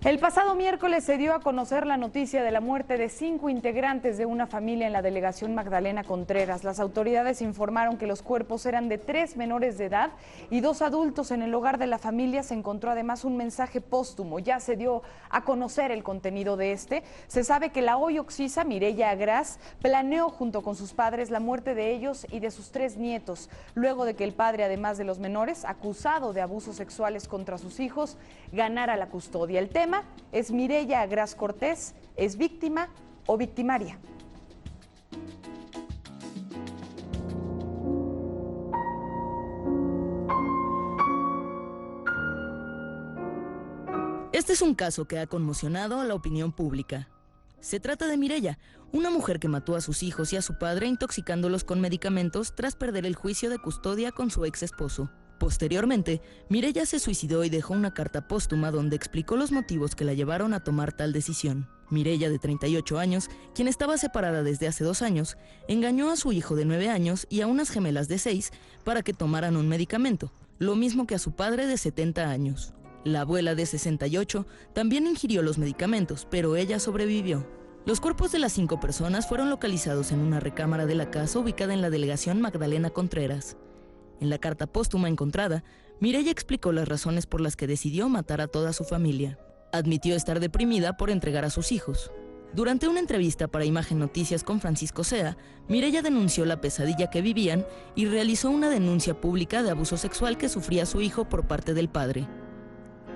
El pasado miércoles se dio a conocer la noticia de la muerte de 5 integrantes de una familia en la delegación Magdalena Contreras. Las autoridades informaron que los cuerpos eran de 3 menores de edad y 2 adultos. En el hogar de la familia se encontró además un mensaje póstumo. Ya se dio a conocer el contenido de este. Se sabe que la hoy occisa, Mireya Agraz, planeó junto con sus padres la muerte de ellos y de sus 3 nietos, luego de que el padre, además de los menores, acusado de abusos sexuales contra sus hijos, ganara la custodia. El tema es: Mireya Agraz Cortés, ¿es víctima o victimaria? Este es un caso que ha conmocionado a la opinión pública. Se trata de Mireya, una mujer que mató a sus hijos y a su padre intoxicándolos con medicamentos tras perder el juicio de custodia con su ex esposo. Posteriormente, Mireya se suicidó y dejó una carta póstuma donde explicó los motivos que la llevaron a tomar tal decisión. Mireya, de 38 años, quien estaba separada desde hace 2 años, engañó a su hijo de 9 años y a unas gemelas de 6 para que tomaran un medicamento, lo mismo que a su padre de 70 años. La abuela, de 68, también ingirió los medicamentos, pero ella sobrevivió. Los cuerpos de las 5 personas fueron localizados en una recámara de la casa ubicada en la delegación Magdalena Contreras. En la carta póstuma encontrada, Mireya explicó las razones por las que decidió matar a toda su familia. Admitió estar deprimida por entregar a sus hijos. Durante una entrevista para Imagen Noticias con Francisco Sea, Mireya denunció la pesadilla que vivían y realizó una denuncia pública de abuso sexual que sufría su hijo por parte del padre.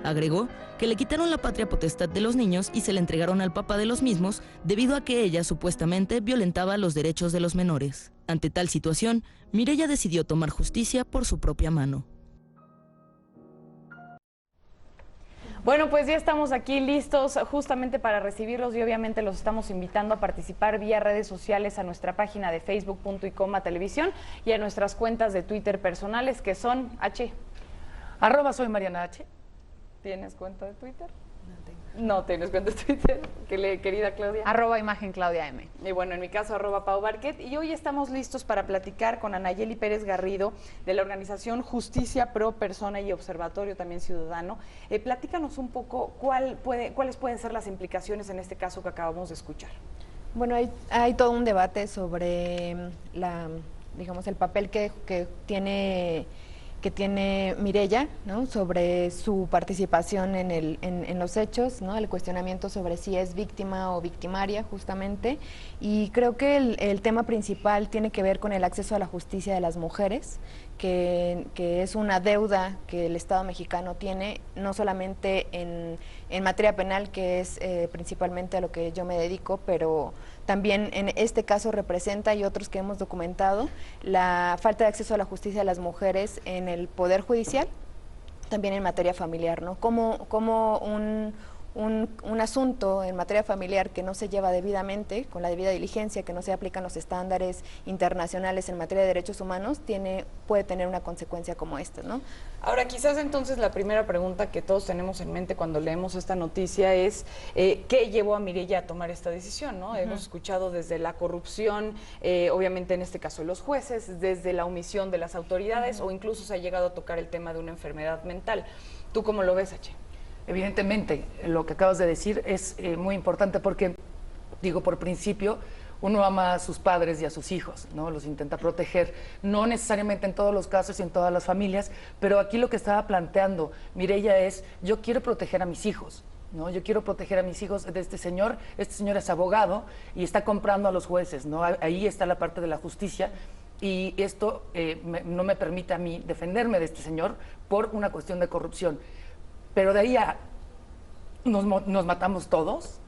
Agregó que le quitaron la patria potestad de los niños y se le entregaron al papá de los mismos debido a que ella supuestamente violentaba los derechos de los menores. Ante tal situación, Mireya decidió tomar justicia por su propia mano. Bueno, pues ya estamos aquí listos justamente para recibirlos y obviamente los estamos invitando a participar vía redes sociales a nuestra página de facebook.com/televisión y a nuestras cuentas de Twitter personales que son H. @soy Mariana H. ¿Tienes cuenta de Twitter? No tienes cuenta de Twitter, querida Claudia. @imagen Claudia M. Y bueno, en mi caso, @Pau Barquet. Y hoy estamos listos para platicar con Anayeli Pérez Garrido, de la organización Justicia Pro Persona y Observatorio también Ciudadano. Platícanos un poco cuáles pueden ser las implicaciones en este caso que acabamos de escuchar. Bueno, hay todo un debate sobre el papel que tiene Mireya, ¿no? Sobre su participación en los hechos, ¿no? El cuestionamiento sobre si es víctima o victimaria, justamente. Y creo que el tema principal tiene que ver con el acceso a la justicia de las mujeres, que es una deuda que el Estado mexicano tiene, no solamente en materia penal, que es principalmente a lo que yo me dedico, pero también en este caso representa, y otros que hemos documentado, la falta de acceso a la justicia de las mujeres en el Poder Judicial, también en materia familiar, ¿no? Como un asunto en materia familiar que no se lleva debidamente, con la debida diligencia, que no se aplican los estándares internacionales en materia de derechos humanos, puede tener una consecuencia como esta, ¿no? Ahora, quizás entonces la primera pregunta que todos tenemos en mente cuando leemos esta noticia es ¿qué llevó a Mireya a tomar esta decisión, ¿no? Hemos escuchado desde la corrupción, obviamente en este caso de los jueces, desde la omisión de las autoridades, o incluso se ha llegado a tocar el tema de una enfermedad mental. ¿Tú cómo lo ves, H? Evidentemente, lo que acabas de decir es muy importante porque, por principio, uno ama a sus padres y a sus hijos, ¿no? Los intenta proteger, no necesariamente en todos los casos y en todas las familias, pero aquí lo que estaba planteando Mireya es: yo quiero proteger a mis hijos, ¿no? Yo quiero proteger a mis hijos de este señor es abogado y está comprando a los jueces, ¿no? Ahí está la parte de la justicia. Y esto no me permite a mí defenderme de este señor por una cuestión de corrupción. Pero de ahí a nos matamos todos,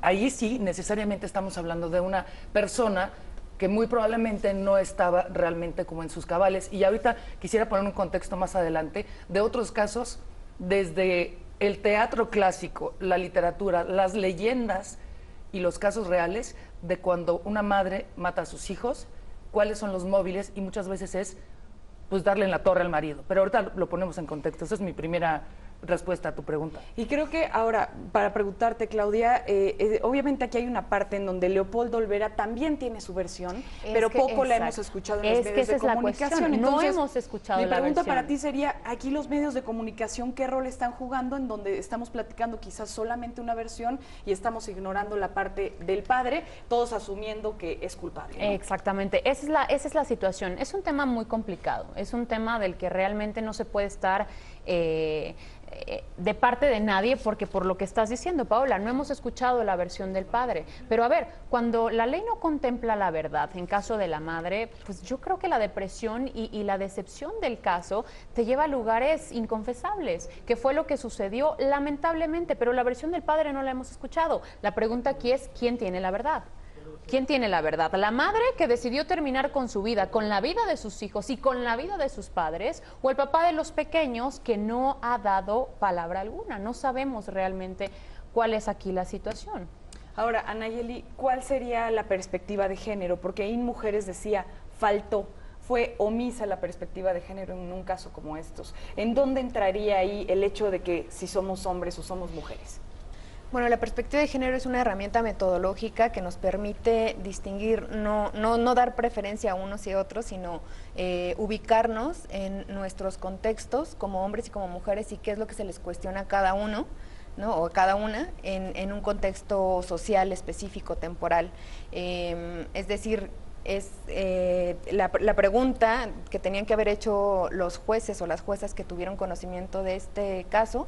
ahí sí necesariamente estamos hablando de una persona que muy probablemente no estaba realmente como en sus cabales. Y ahorita quisiera poner un contexto más adelante de otros casos, desde el teatro clásico, la literatura, las leyendas y los casos reales de cuando una madre mata a sus hijos, cuáles son los móviles, y muchas veces es pues darle en la torre al marido. Pero ahorita lo ponemos en contexto. Esa es mi primera respuesta a tu pregunta. Y creo que ahora, para preguntarte, Claudia, obviamente aquí hay una parte en donde Leopoldo Olvera también tiene su versión, pero poco la hemos escuchado en los medios de comunicación. Entonces, no hemos escuchado mi pregunta la versión. para ti sería, aquí los medios de comunicación, ¿qué rol están jugando en donde estamos platicando quizás solamente una versión y estamos ignorando la parte del padre, todos asumiendo que es culpable, ¿no? Exactamente, esa es la situación. Es un tema muy complicado, es un tema del que realmente no se puede estar de parte de nadie, porque por lo que estás diciendo, Paola, no hemos escuchado la versión del padre. Pero a ver, cuando la ley no contempla la verdad en caso de la madre, pues yo creo que la depresión y la decepción del caso te lleva a lugares inconfesables, que fue lo que sucedió lamentablemente, pero la versión del padre no la hemos escuchado. La pregunta aquí es, ¿quién tiene la verdad? ¿Quién tiene la verdad? ¿La madre que decidió terminar con su vida, con la vida de sus hijos y con la vida de sus padres? ¿O el papá de los pequeños que no ha dado palabra alguna? No sabemos realmente cuál es aquí la situación. Ahora, Anayeli, ¿cuál sería la perspectiva de género? Porque ahí en Mujeres decía, faltó. Fue omisa la perspectiva de género en un caso como estos. ¿En dónde entraría ahí el hecho de que si somos hombres o somos mujeres? Bueno, la perspectiva de género es una herramienta metodológica que nos permite distinguir, no dar preferencia a unos y a otros, sino ubicarnos en nuestros contextos como hombres y como mujeres y qué es lo que se les cuestiona a cada uno, ¿no? O a cada una en un contexto social específico, temporal. Es decir, la pregunta que tenían que haber hecho los jueces o las juezas que tuvieron conocimiento de este caso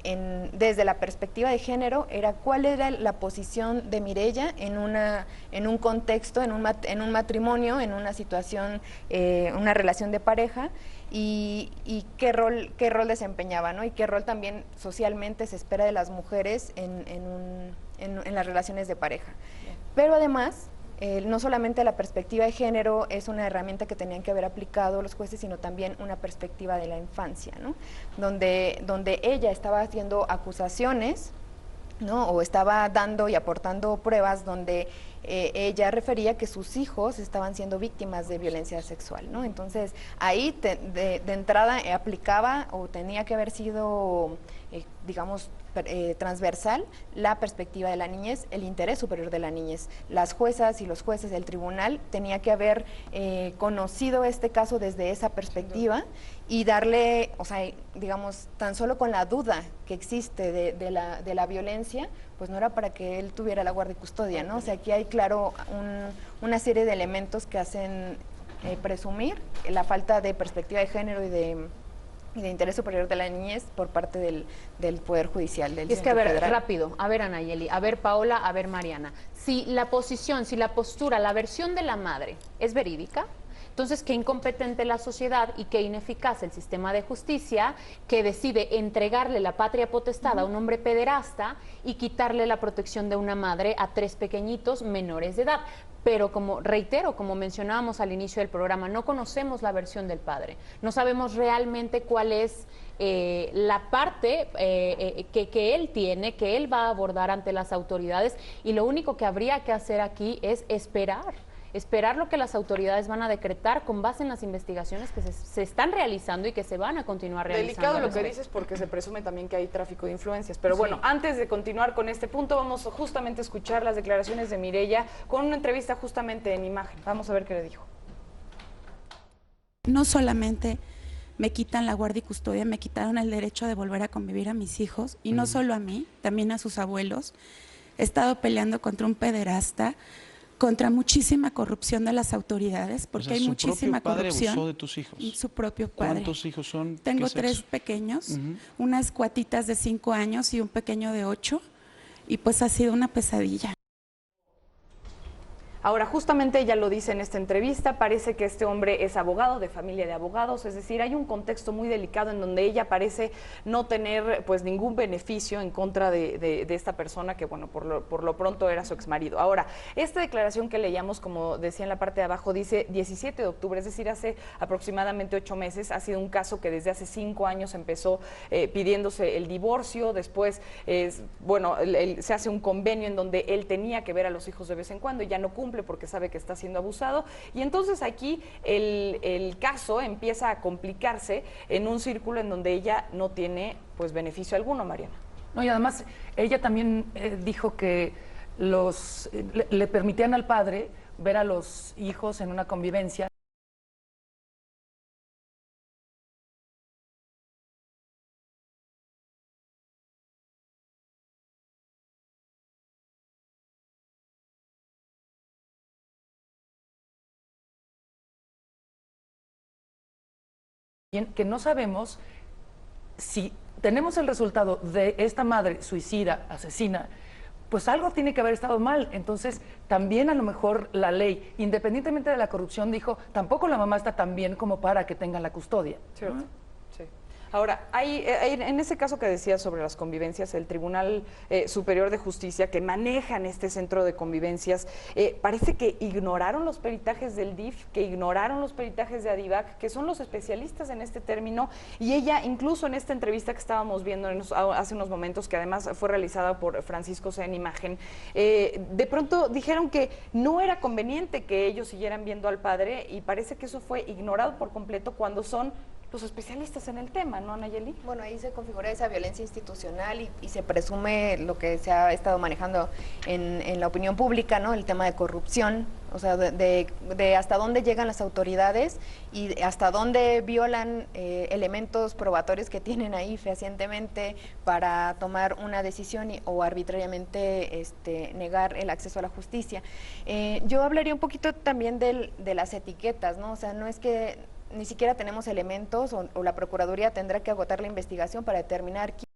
desde la perspectiva de género era cuál era la posición de Mireya en un contexto, en un matrimonio, en una situación, una relación de pareja y qué rol desempeñaba, ¿no? Y qué rol también socialmente se espera de las mujeres en las relaciones de pareja. Pero además, no solamente la perspectiva de género es una herramienta que tenían que haber aplicado los jueces, sino también una perspectiva de la infancia, ¿no? Donde ella estaba haciendo acusaciones, ¿no? O estaba dando y aportando pruebas donde ella refería que sus hijos estaban siendo víctimas de violencia sexual, ¿no? Entonces, ahí de entrada aplicaba o tenía que haber sido, digamos, transversal la perspectiva de la niñez, el interés superior de la niñez. Las juezas y los jueces del tribunal tenía que haber conocido este caso desde esa perspectiva y darle, o sea, digamos, tan solo con la duda que existe de la violencia, pues no era para que él tuviera la guardia y custodia, ¿no? O sea, aquí hay, claro, una serie de elementos que hacen presumir la falta de perspectiva de género y de interés superior de la niñez por parte del Poder Judicial del Es que, a ver, Federal. rápido, a ver, Anayeli, a ver, Paola, a ver, Mariana, si la posición, si la postura, la versión de la madre es verídica, entonces qué incompetente la sociedad y qué ineficaz el sistema de justicia que decide entregarle la patria potestad a un hombre pederasta y quitarle la protección de una madre a 3 pequeñitos menores de edad. Pero como reitero, como mencionábamos al inicio del programa, no conocemos la versión del padre, no sabemos realmente cuál es la parte que él tiene, que él va a abordar ante las autoridades, y lo único que habría que hacer aquí es esperar lo que las autoridades van a decretar con base en las investigaciones que se están realizando y que se van a continuar realizando. Delicado lo que dices porque se presume también que hay tráfico de influencias. Pero bueno, antes de continuar con este punto, vamos justamente a escuchar las declaraciones de Mireya con una entrevista justamente en Imagen. Vamos a ver qué le dijo. No solamente me quitan la guardia y custodia, me quitaron el derecho de volver a convivir a mis hijos, y no solo a mí, también a sus abuelos. He estado peleando contra un pederasta, contra muchísima corrupción de las autoridades, porque hay muchísima corrupción. ¿Su propio padre abusó de tus hijos? Su propio padre. ¿Cuántos hijos son? Tengo 3 pequeños, unas cuatitas de 5 años y un pequeño de 8, y pues ha sido una pesadilla. Ahora, justamente ella lo dice en esta entrevista, parece que este hombre es abogado, de familia de abogados, es decir, hay un contexto muy delicado en donde ella parece no tener pues ningún beneficio en contra de esta persona que, bueno, por lo pronto era su exmarido. Ahora, esta declaración que leíamos, como decía en la parte de abajo, dice 17 de octubre, es decir, hace aproximadamente 8 meses, ha sido un caso que desde hace 5 años empezó pidiéndose el divorcio, después, bueno, se hace un convenio en donde él tenía que ver a los hijos de vez en cuando y ya no cumple. cumple porque sabe que está siendo abusado. Y entonces aquí el caso empieza a complicarse en un círculo en donde ella no tiene pues beneficio alguno, Mariana. No, y además ella también dijo que le permitían al padre ver a los hijos en una convivencia. Que no sabemos si tenemos el resultado de esta madre suicida, asesina, pues algo tiene que haber estado mal. Entonces, también a lo mejor la ley, independientemente de la corrupción, dijo, tampoco la mamá está tan bien como para que tenga la custodia. Cierto. ¿No? Sí. Ahora, en ese caso que decías sobre las convivencias, el Tribunal Superior de Justicia, que manejan este centro de convivencias, parece que ignoraron los peritajes del DIF, que ignoraron los peritajes de Adivac, que son los especialistas en este término, y ella, incluso en esta entrevista que estábamos viendo hace unos momentos, que además fue realizada por Francisco C. en Imagen, de pronto dijeron que no era conveniente que ellos siguieran viendo al padre, y parece que eso fue ignorado por completo cuando son los especialistas en el tema, ¿no, Nayeli? Bueno, ahí se configura esa violencia institucional y se presume lo que se ha estado manejando en la opinión pública, ¿no? El tema de corrupción, o sea, de hasta dónde llegan las autoridades y hasta dónde violan elementos probatorios que tienen ahí fehacientemente para tomar una decisión o arbitrariamente negar el acceso a la justicia. Yo hablaría un poquito también de las etiquetas, ¿no? O sea, no es que ni siquiera tenemos elementos o la Procuraduría tendrá que agotar la investigación para determinar quién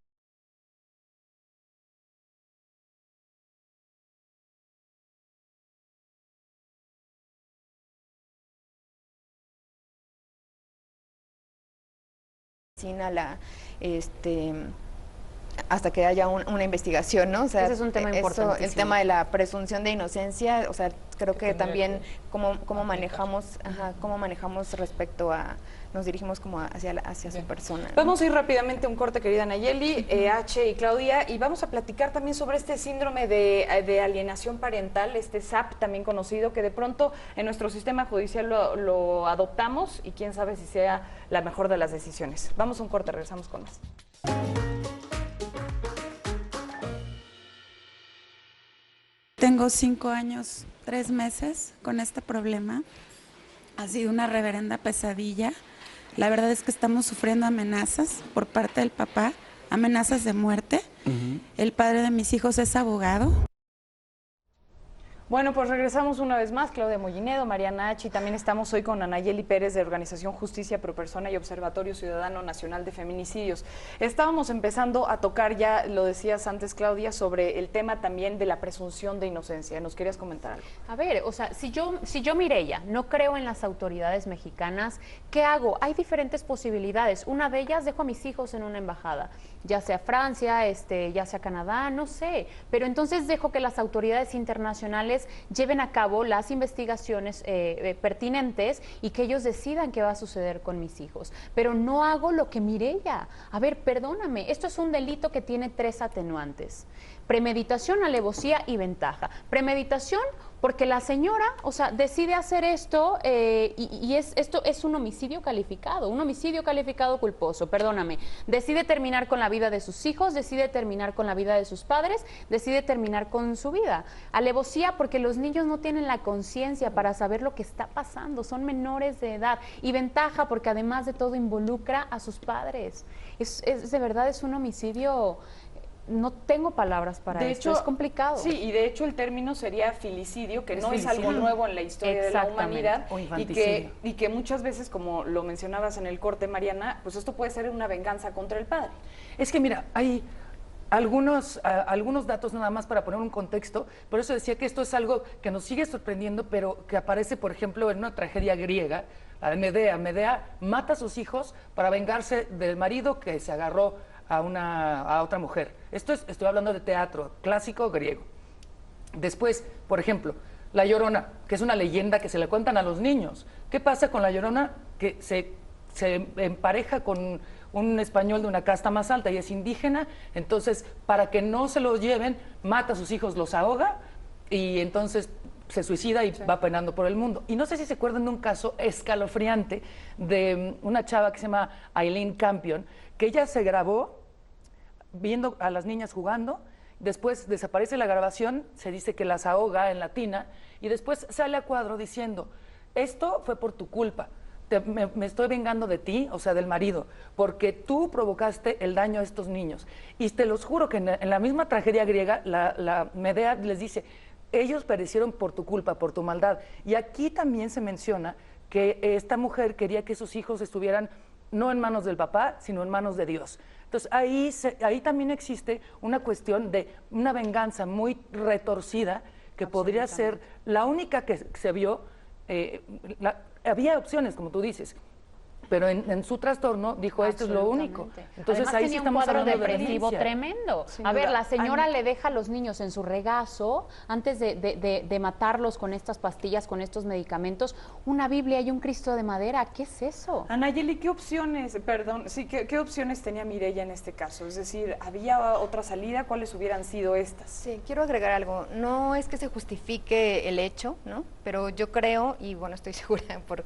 hasta que haya una investigación, ¿no? O sea, ese es un tema importante. El tema de la presunción de inocencia, o sea, creo que también cómo manejamos respecto a, nos dirigimos como hacia su persona, ¿no? Vamos a ir rápidamente a un corte, querida Nayeli, H y Claudia, y vamos a platicar también sobre este síndrome de alienación parental, este SAP también conocido, que de pronto en nuestro sistema judicial lo adoptamos y quién sabe si sea la mejor de las decisiones. Vamos a un corte, regresamos con más. Tengo 5 años, 3 meses con este problema. Ha sido una reverenda pesadilla. La verdad es que estamos sufriendo amenazas por parte del papá, amenazas de muerte. El padre de mis hijos es abogado. Bueno, pues regresamos una vez más, Claudia Mollinedo, Mariana H, y también estamos hoy con Anayeli Pérez de Organización Justicia Pro Persona y Observatorio Ciudadano Nacional de Feminicidios. Estábamos empezando a tocar, ya lo decías antes, Claudia, sobre el tema también de la presunción de inocencia. ¿Nos querías comentar algo? A ver, o sea, si yo Mireya, no creo en las autoridades mexicanas, ¿qué hago? Hay diferentes posibilidades. Una de ellas, dejo a mis hijos en una embajada, ya sea Francia, ya sea Canadá, no sé, pero entonces dejo que las autoridades internacionales lleven a cabo las investigaciones pertinentes y que ellos decidan qué va a suceder con mis hijos. Pero no hago lo que Mireya. A ver, perdóname, esto es un delito que tiene 3 atenuantes. Premeditación, alevosía y ventaja. Premeditación porque la señora, o sea, decide hacer esto esto es un homicidio calificado culposo, perdóname. Decide terminar con la vida de sus hijos, decide terminar con la vida de sus padres, decide terminar con su vida. Alevosía porque los niños no tienen la conciencia para saber lo que está pasando, son menores de edad. Y ventaja porque además de todo involucra a sus padres. De verdad es un homicidio. No tengo palabras para esto, es complicado. Sí, y de hecho el término sería filicidio, que no es algo nuevo en la historia de la humanidad, o y que muchas veces, como lo mencionabas en el corte, Mariana, pues esto puede ser una venganza contra el padre. Es que mira, hay algunos datos nada más para poner un contexto, por eso decía que esto es algo que nos sigue sorprendiendo, pero que aparece, por ejemplo, en una tragedia griega, la de Medea. Medea mata a sus hijos para vengarse del marido que se agarró a otra mujer. Estoy hablando de teatro clásico griego. Después, por ejemplo, La Llorona, que es una leyenda que se le cuentan a los niños. ¿Qué pasa con La Llorona? Que se empareja con un español de una casta más alta y es indígena, entonces para que no se los lleven, mata a sus hijos, los ahoga y entonces se suicida y va penando por el mundo. Y no sé si se acuerdan de un caso escalofriante de una chava que se llama Aileen Campion, que ella se grabó viendo a las niñas jugando, después desaparece la grabación, se dice que las ahoga en la tina, y después sale a cuadro diciendo, esto fue por tu culpa, me estoy vengando de ti, o sea, del marido, porque tú provocaste el daño a estos niños. Y te los juro que en la misma tragedia griega, la Medea les dice, ellos perecieron por tu culpa, por tu maldad. Y aquí también se menciona que esta mujer quería que sus hijos estuvieran no en manos del papá, sino en manos de Dios. Entonces, ahí también existe una cuestión de una venganza muy retorcida, que podría ser la única que se vio. Había opciones, como tú dices, pero en su trastorno dijo, esto es lo único. Entonces además, ahí sí tenía un estamos cuadro hablando de depresivo violencia. tremendo. Sin A ver, duda. la señora le deja a los niños en su regazo antes de matarlos con estas pastillas, con estos medicamentos, una Biblia y un Cristo de madera. ¿Qué es eso? Anayeli, ¿qué opciones, perdón, sí, qué opciones tenía Mireya en este caso? Es decir, ¿había otra salida? ¿Cuáles hubieran sido estas? Sí, quiero agregar algo. No es que se justifique el hecho, ¿no? Pero yo creo, y bueno, estoy segura por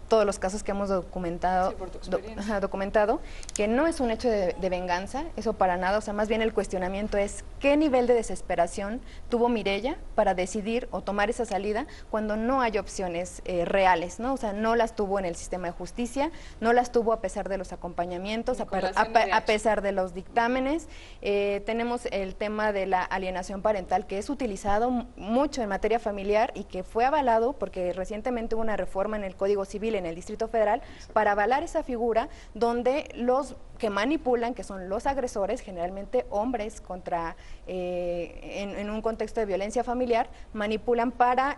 todos los casos que hemos documentado, Sí, por tu experiencia. documentado, que no es un hecho de venganza, eso para nada. O sea, más bien el cuestionamiento es qué nivel de desesperación tuvo Mireya para decidir o tomar esa salida cuando no hay opciones reales, ¿no? O sea, no las tuvo en el sistema de justicia, no las tuvo a pesar de los acompañamientos, a pesar de los dictámenes. Tenemos el tema de la alienación parental, que es utilizado mucho en materia familiar y que fue avalado porque recientemente hubo una reforma en el Código Civil en el Distrito Federal para avalar esa figura donde los que manipulan, que son los agresores, generalmente hombres contra, en un contexto de violencia familiar, manipulan para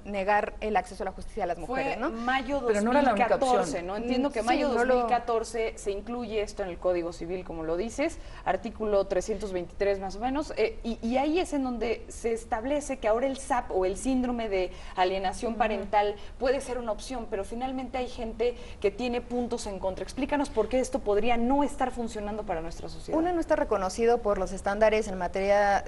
negar el acceso a la justicia a las mujeres, Fue ¿no? mayo Pero no era la única 2014, opción. ¿no? Entiendo que Sí, mayo no lo- 2014 se incluye esto en el Código Civil, como lo dices, artículo 323 más o menos, y ahí es en donde se establece que ahora el SAP o el síndrome de alienación parental puede ser una opción, pero finalmente hay gente que tiene puntos en contra. Explícanos por qué esto podría no estar funcionando para nuestra sociedad. Uno no está reconocido por los estándares en materia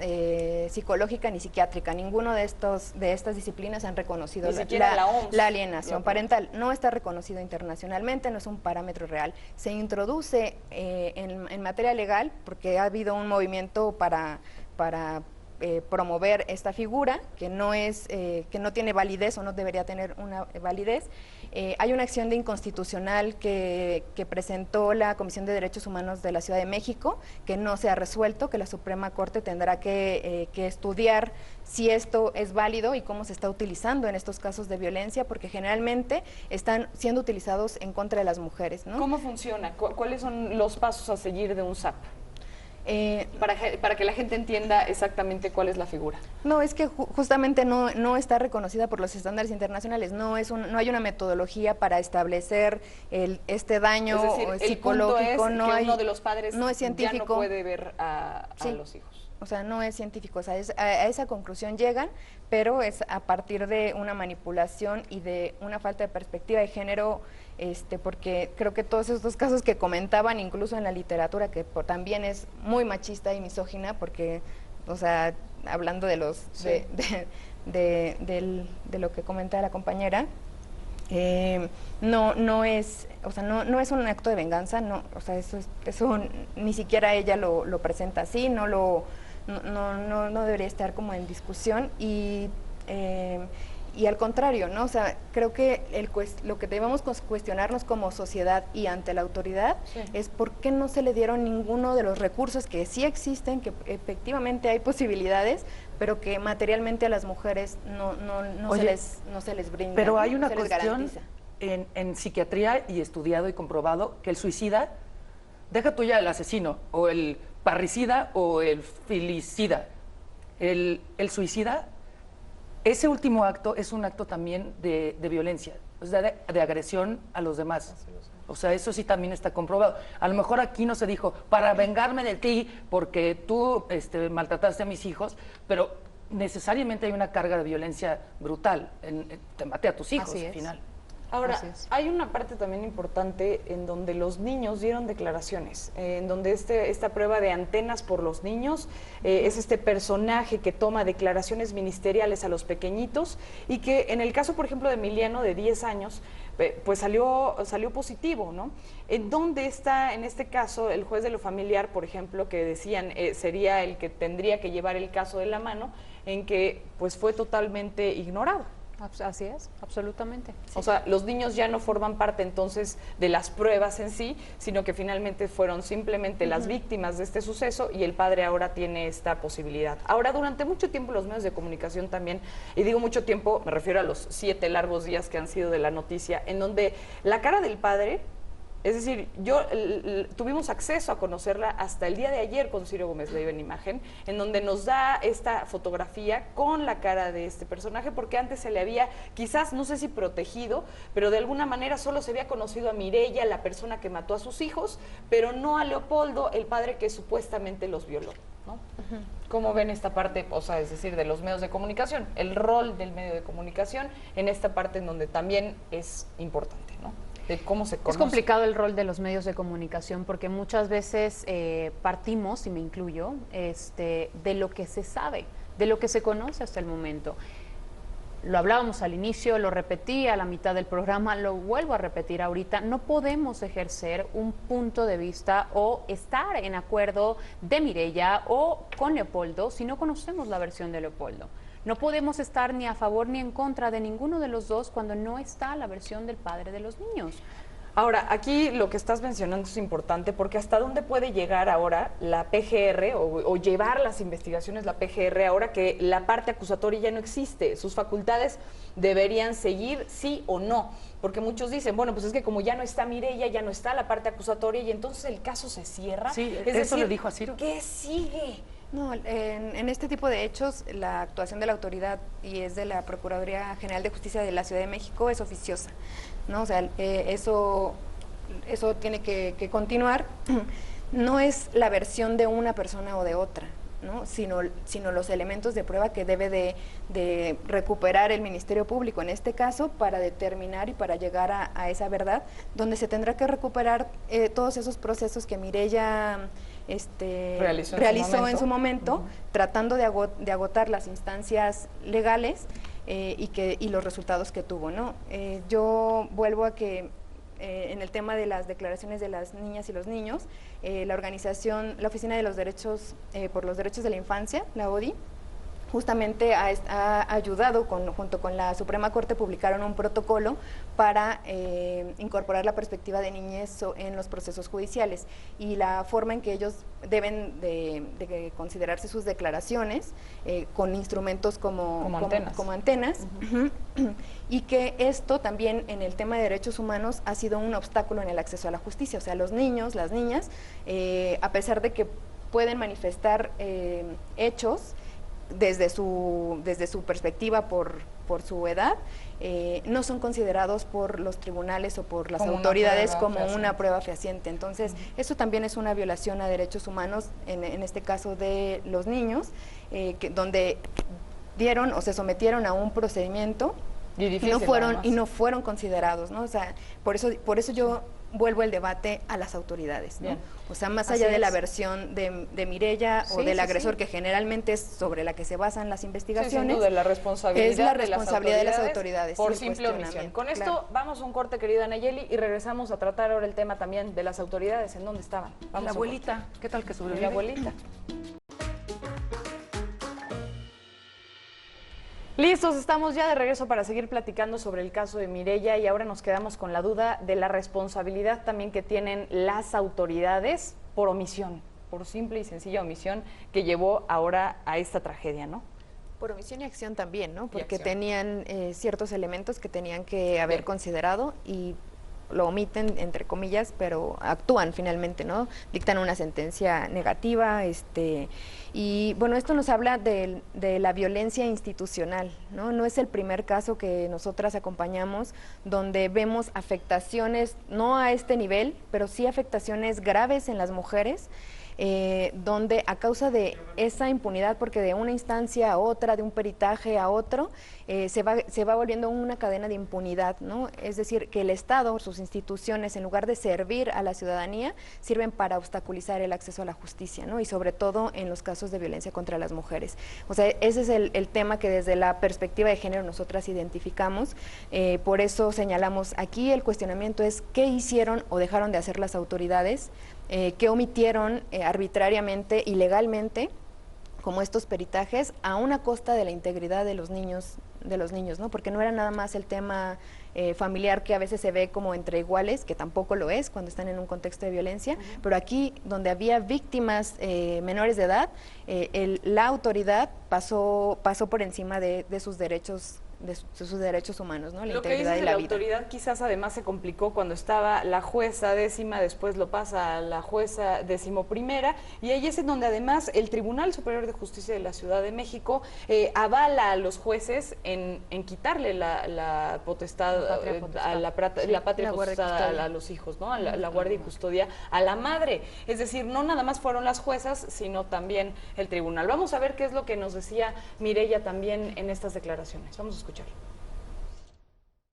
psicológica ni psiquiátrica. Ninguno de estas disciplinas han reconocido Ni siquiera la OMS la alienación lo parental. No está reconocido internacionalmente, no es un parámetro real. Se introduce en materia legal porque ha habido un movimiento para promover esta figura que no tiene validez o no debería tener una validez. Hay una acción de inconstitucional que presentó la Comisión de Derechos Humanos de la Ciudad de México, que no se ha resuelto, que la Suprema Corte tendrá que estudiar si esto es válido y cómo se está utilizando en estos casos de violencia, porque generalmente están siendo utilizados en contra de las mujeres, ¿no? ¿Cómo funciona? ¿Cuáles son los pasos a seguir de un SAP? Para que la gente entienda exactamente cuál es la figura. No, es que justamente no está reconocida por los estándares internacionales, no hay una metodología para establecer este daño Es decir, el psicológico, punto es que uno de los padres no es científico. ya no puede ver a Sí. los hijos. O sea, no es científico, o sea, a esa conclusión llegan, pero es a partir de una manipulación y de una falta de perspectiva de género, porque creo que todos estos casos que comentaban, incluso en la literatura, que también es muy machista y misógina, porque, o sea, hablando de los Sí. de lo que comenta la compañera, no es un acto de venganza, no, o sea, eso ni siquiera ella lo presenta así, no debería estar como en discusión y al contrario, ¿no? O sea, creo que lo que debemos cuestionarnos como sociedad y ante la autoridad es por qué no se le dieron ninguno de los recursos que sí existen, que efectivamente hay posibilidades, pero que materialmente a las mujeres no se les brinda. Pero ¿no? hay una Se les cuestión garantiza. en psiquiatría y estudiado y comprobado que el suicida, deja tú ya el asesino o el parricida o el filicida, el suicida, ese último acto es un acto también de violencia, o sea, de agresión a los demás. O sea, eso sí también está comprobado. A lo mejor aquí no se dijo, para vengarme de ti porque tú maltrataste a mis hijos, pero necesariamente hay una carga de violencia brutal. Te maté a tus hijos Así al es. final. Ahora, Así es. hay una parte también importante en donde los niños dieron declaraciones, en donde esta prueba de antenas por los niños es este personaje que toma declaraciones ministeriales a los pequeñitos y que en el caso, por ejemplo, de Emiliano, de 10 años, pues salió positivo, ¿no? ¿En dónde está, en este caso, el juez de lo familiar, por ejemplo, que decían sería el que tendría que llevar el caso de la mano, en que pues fue totalmente ignorado? Así es, absolutamente. O sea, los niños ya no forman parte entonces de las pruebas en sí, sino que finalmente fueron simplemente las víctimas de este suceso y el padre ahora tiene esta posibilidad. Ahora, durante mucho tiempo los medios de comunicación también, y digo mucho tiempo, me refiero a los 7 largos días que han sido de la noticia, en donde la cara del padre, es decir, tuvimos acceso a conocerla hasta el día de ayer con Ciro Gómez Leiva en imagen, en donde nos da esta fotografía con la cara de este personaje, porque antes se le había, quizás, no sé si protegido, pero de alguna manera solo se había conocido a Mireya, la persona que mató a sus hijos, pero no a Leopoldo, el padre que supuestamente los violó, ¿no? ¿Cómo ven esta parte, o sea, es decir, de los medios de comunicación, el rol del medio de comunicación en esta parte en donde también es importante, ¿no? De cómo se conoce. Es complicado el rol de los medios de comunicación porque muchas veces partimos, y me incluyo, de lo que se sabe, de lo que se conoce hasta el momento. Lo hablábamos al inicio, lo repetí a la mitad del programa, lo vuelvo a repetir ahorita, no podemos ejercer un punto de vista o estar en acuerdo de Mireya o con Leopoldo si no conocemos la versión de Leopoldo. No podemos estar ni a favor ni en contra de ninguno de los dos cuando no está la versión del padre de los niños. Ahora, aquí lo que estás mencionando es importante porque hasta dónde puede llegar ahora la PGR o llevar las investigaciones la PGR ahora que la parte acusatoria ya no existe. Sus facultades deberían seguir sí o no, porque muchos dicen, bueno, pues es que como ya no está Mireya, ya no está la parte acusatoria y entonces el caso se cierra. Sí, es eso decir, le dijo a Ciro. ¿Qué sigue? No, en este tipo de hechos la actuación de la autoridad y es de la Procuraduría General de Justicia de la Ciudad de México es oficiosa, ¿no? O sea, eso tiene que continuar. No es la versión de una persona o de otra, ¿no? sino los elementos de prueba que debe de recuperar el Ministerio Público en este caso para determinar y para llegar a esa verdad, donde se tendrá que recuperar todos esos procesos que Mireya realizó en su momento, tratando de agotar las instancias legales y los resultados que tuvo, ¿no? Yo vuelvo a que en el tema de las declaraciones de las niñas y los niños, la Oficina de los Derechos por los Derechos de la Infancia, la ODI, justamente ha ayudado, junto con la Suprema Corte, publicaron un protocolo para incorporar la perspectiva de niñez en los procesos judiciales y la forma en que ellos deben de considerarse sus declaraciones con instrumentos como antenas. Y que esto también en el tema de derechos humanos ha sido un obstáculo en el acceso a la justicia. O sea, los niños, las niñas, a pesar de que pueden manifestar hechos, desde su perspectiva por su edad, no son considerados por los tribunales o por las autoridades como una prueba fehaciente. Entonces, eso también es una violación a derechos humanos, en este caso de los niños, donde dieron o se sometieron a un procedimiento y no fueron considerados, ¿no? O sea, por eso yo vuelvo el debate a las autoridades, ¿no? O sea, más allá de la versión de Mireya o del agresor, que generalmente es sobre la que se basan las investigaciones, sin duda, la responsabilidad es la responsabilidad de las autoridades por simple omisión. Con esto vamos a un corte, querida Nayeli, y regresamos a tratar ahora el tema también de las autoridades, ¿en dónde estaban? Vamos la abuelita, ¿qué tal que sobrevive? La abuelita. Listos, estamos ya de regreso para seguir platicando sobre el caso de Mireya y ahora nos quedamos con la duda de la responsabilidad también que tienen las autoridades por omisión, por simple y sencilla omisión que llevó ahora a esta tragedia, ¿no? Por omisión y acción también, ¿no? Porque tenían ciertos elementos que tenían que haber considerado y lo omiten, entre comillas, pero actúan finalmente, ¿no? Dictan una sentencia negativa, y bueno, esto nos habla de la violencia institucional, ¿no? No es el primer caso que nosotras acompañamos donde vemos afectaciones, no a este nivel, pero sí afectaciones graves en las mujeres, donde a causa de esa impunidad, porque de una instancia a otra, de un peritaje a otro, se va volviendo una cadena de impunidad, ¿no? Es decir, que el Estado, sus instituciones, en lugar de servir a la ciudadanía, sirven para obstaculizar el acceso a la justicia, ¿no? Y sobre todo en los casos de violencia contra las mujeres. O sea, ese es el tema que desde la perspectiva de género nosotras identificamos. Por eso señalamos aquí el cuestionamiento es qué hicieron o dejaron de hacer las autoridades, qué omitieron arbitrariamente, ilegalmente, como estos peritajes, a una costa de la integridad de los niños, ¿no? Porque no era nada más el tema familiar que a veces se ve como entre iguales, que tampoco lo es cuando están en un contexto de violencia, pero aquí donde había víctimas menores de edad, la autoridad pasó por encima de sus derechos sus derechos humanos, ¿no? La Lo que integridad dices y de la la vida. autoridad quizás además se complicó cuando estaba la jueza décima, después lo pasa a la jueza decimoprimera, y ahí es en donde además el Tribunal Superior de Justicia de la Ciudad de México avala a los jueces en quitarle la potestad, la patria potestad a los hijos, ¿no? La guardia y custodia a la madre. Es decir, no nada más fueron las juezas, sino también el tribunal. Vamos a ver qué es lo que nos decía Mireya también en estas declaraciones. Vamos a escuchar.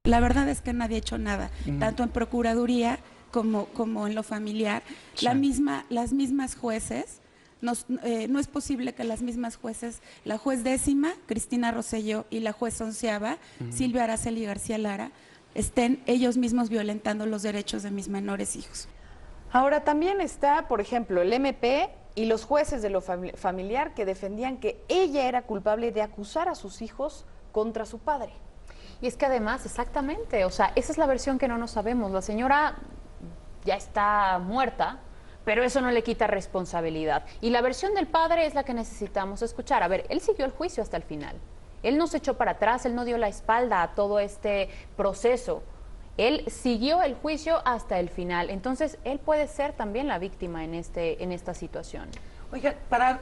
La verdad es que nadie ha hecho nada, tanto en Procuraduría como en lo familiar. Sí. Las mismas jueces, no es posible que las mismas jueces, la juez décima, Cristina Rosselló, y la juez onceava, Silvia Araceli García Lara, estén ellos mismos violentando los derechos de mis menores hijos. Ahora también está, por ejemplo, el MP y los jueces de lo familiar que defendían que ella era culpable de acusar a sus hijos contra su padre. Y es que además, exactamente, o sea, esa es la versión que no nos sabemos. La señora ya está muerta, pero eso no le quita responsabilidad. Y la versión del padre es la que necesitamos escuchar. A ver, él siguió el juicio hasta el final. Él no se echó para atrás, él no dio la espalda a todo este proceso. Él siguió el juicio hasta el final. Entonces, él puede ser también la víctima en esta situación. Oiga, para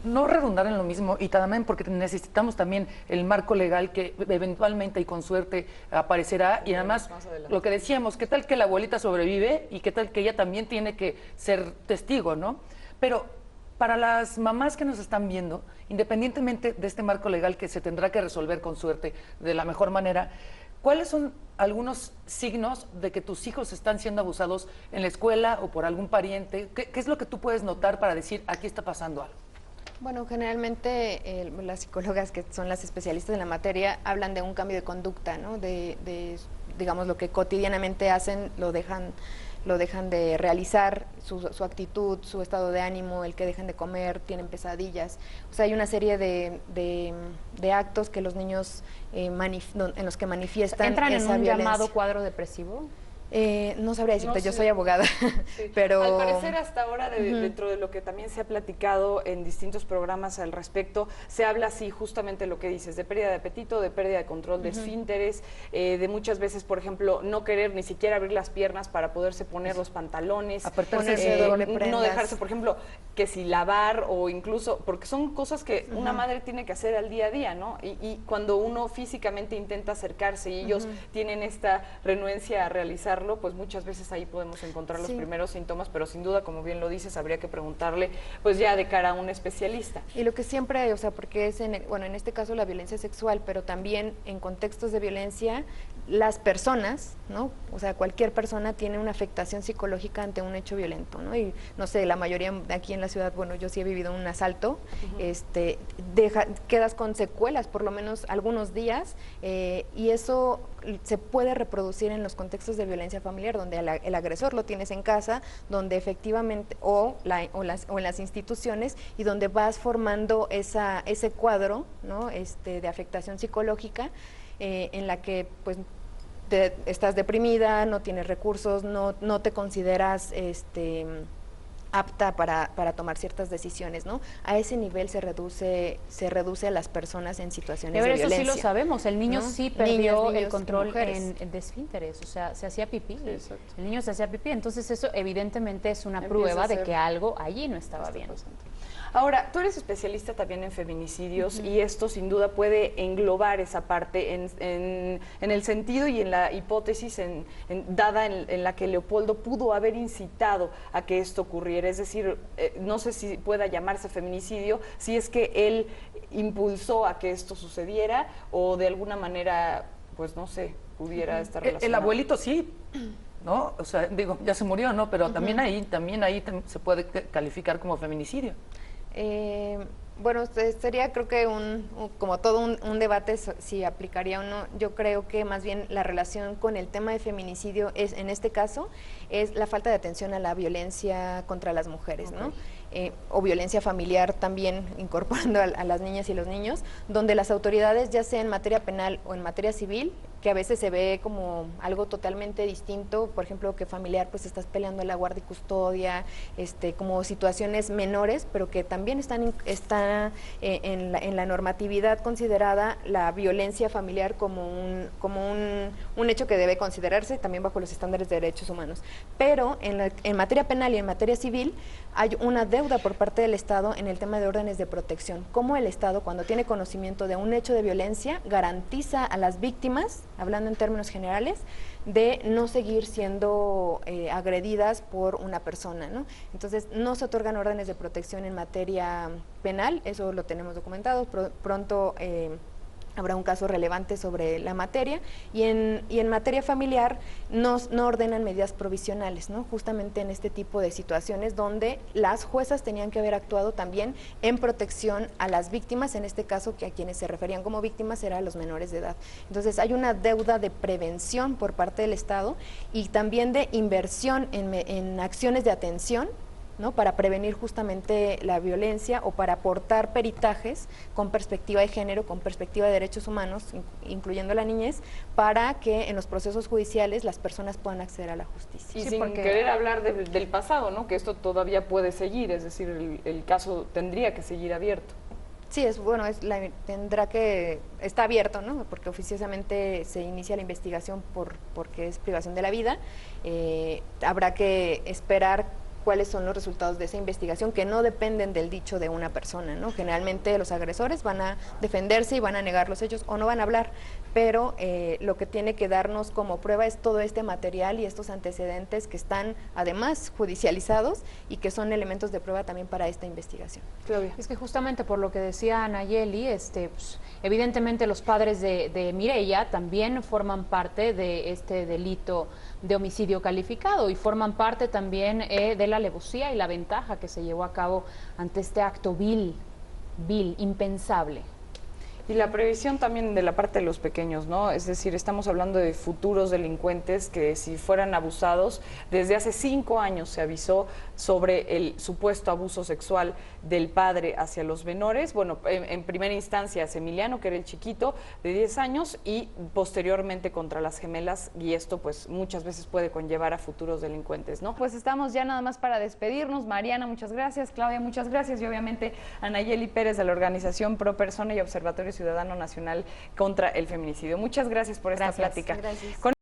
no redundar en lo mismo y también porque necesitamos también el marco legal que eventualmente y con suerte aparecerá, y además lo que decíamos, ¿qué tal que la abuelita sobrevive y qué tal que ella también tiene que ser testigo, ¿no? Pero para las mamás que nos están viendo, independientemente de este marco legal que se tendrá que resolver con suerte de la mejor manera, ¿cuáles son algunos signos de que tus hijos están siendo abusados en la escuela o por algún pariente? ¿Qué es lo que tú puedes notar para decir, aquí está pasando algo? Bueno, generalmente las psicólogas que son las especialistas en la materia hablan de un cambio de conducta, ¿no? Digamos, lo que cotidianamente hacen lo dejan de realizar, su actitud, su estado de ánimo, el que dejan de comer, tienen pesadillas. O sea, hay una serie de actos que los niños en los que manifiestan ¿Entran en esa un violencia. llamado cuadro depresivo? No sabría decirte, No yo sé. soy abogada, Sí. pero... Al parecer hasta ahora, dentro de lo que también se ha platicado en distintos programas al respecto, se habla así justamente lo que dices, de pérdida de apetito, de pérdida de control de esfínteres, de muchas veces, por ejemplo, no querer ni siquiera abrir las piernas para poderse poner los pantalones, Ponerse doble no prendas. dejarse, por ejemplo, que si lavar o incluso, porque son cosas que una madre tiene que hacer al día a día, ¿no? Y cuando uno físicamente intenta acercarse y ellos tienen esta renuencia a realizarlo, pues muchas veces ahí podemos encontrar los primeros síntomas, pero sin duda, como bien lo dices, habría que preguntarle, pues ya de cara a un especialista. Y lo que siempre, o sea, porque es, en este caso la violencia sexual, pero también en contextos de violencia, las personas, ¿no? O sea, cualquier persona tiene una afectación psicológica ante un hecho violento, ¿no? Y no sé, la mayoría de aquí en la ciudad, bueno, yo sí he vivido un asalto, quedas con secuelas por lo menos algunos días, y eso se puede reproducir en los contextos de violencia familiar, donde el agresor lo tienes en casa, donde efectivamente, o en las instituciones, y donde vas formando ese cuadro, ¿no? De afectación psicológica, en la que pues estás deprimida, no tienes recursos, no te consideras apta para tomar ciertas decisiones, ¿no? A ese nivel se reduce a las personas en situaciones de violencia. Eso sí lo sabemos, el niño ¿no? sí perdió Niños el control mujeres. de esfínteres, o sea, se hacía pipí, exacto. el niño se hacía pipí, entonces eso evidentemente es una Empieza prueba a de ser- que algo allí no estaba bien. Pasando. Ahora, tú eres especialista también en feminicidios y esto sin duda puede englobar esa parte en el sentido y en la hipótesis dada en la que Leopoldo pudo haber incitado a que esto ocurriera. Es decir, no sé si pueda llamarse feminicidio, si es que él impulsó a que esto sucediera o de alguna manera, pues no sé, pudiera estar relacionado. El abuelito sí, ¿no? O sea, digo, ya se murió, ¿no? Pero también ahí se puede calificar como feminicidio. Bueno, sería creo que como todo un debate si aplicaría o no. Yo creo que más bien la relación con el tema de feminicidio es, en este caso, es la falta de atención a la violencia contra las mujeres, ¿no? O violencia familiar también, incorporando a las niñas y los niños, donde las autoridades, ya sea en materia penal o en materia civil, que a veces se ve como algo totalmente distinto, por ejemplo, que familiar pues estás peleando la guardia y custodia, como situaciones menores, pero que también está en la normatividad considerada la violencia familiar como un hecho que debe considerarse también bajo los estándares de derechos humanos. Pero en materia penal y en materia civil hay una deuda por parte del Estado en el tema de órdenes de protección. Cómo el Estado, cuando tiene conocimiento de un hecho de violencia, garantiza a las víctimas, hablando en términos generales, de no seguir siendo agredidas por una persona, ¿no? Entonces, no se otorgan órdenes de protección en materia penal, eso lo tenemos documentado, pronto habrá un caso relevante sobre la materia, y en materia familiar no ordenan medidas provisionales, ¿no? Justamente en este tipo de situaciones donde las juezas tenían que haber actuado también en protección a las víctimas, en este caso que a quienes se referían como víctimas eran los menores de edad. Entonces hay una deuda de prevención por parte del Estado y también de inversión en acciones de atención, ¿no? Para prevenir justamente la violencia o para aportar peritajes con perspectiva de género, con perspectiva de derechos humanos, incluyendo la niñez, para que en los procesos judiciales las personas puedan acceder a la justicia. Y sin querer hablar del pasado, ¿no? Que esto todavía puede seguir, es decir, el caso tendría que seguir abierto. Sí, está abierto, ¿no? Porque oficiosamente se inicia la investigación porque es privación de la vida. Habrá que esperar cuáles son los resultados de esa investigación, que no dependen del dicho de una persona, ¿no? Generalmente los agresores van a defenderse y van a negar los hechos o no van a hablar, pero lo que tiene que darnos como prueba es todo este material y estos antecedentes que están además judicializados y que son elementos de prueba también para esta investigación. Claudia. Es que justamente por lo que decía Nayeli, pues, evidentemente los padres de Mireya también forman parte de este delito de homicidio calificado y forman parte también de la alevosía y la ventaja que se llevó a cabo ante este acto vil, impensable. Y la previsión también de la parte de los pequeños, ¿no? Es decir, estamos hablando de futuros delincuentes que si fueran abusados, desde hace 5 años se avisó sobre el supuesto abuso sexual del padre hacia los menores. Bueno, en primera instancia hacia Emiliano, que era el chiquito de 10 años, y posteriormente contra las gemelas, y esto pues muchas veces puede conllevar a futuros delincuentes, ¿no? Pues estamos ya nada más para despedirnos. Mariana, muchas gracias. Claudia, muchas gracias. Y obviamente a Nayeli Pérez de la organización Pro Persona y Observatorio Ciudadano Nacional contra el Feminicidio. Muchas gracias por esta plática. Gracias.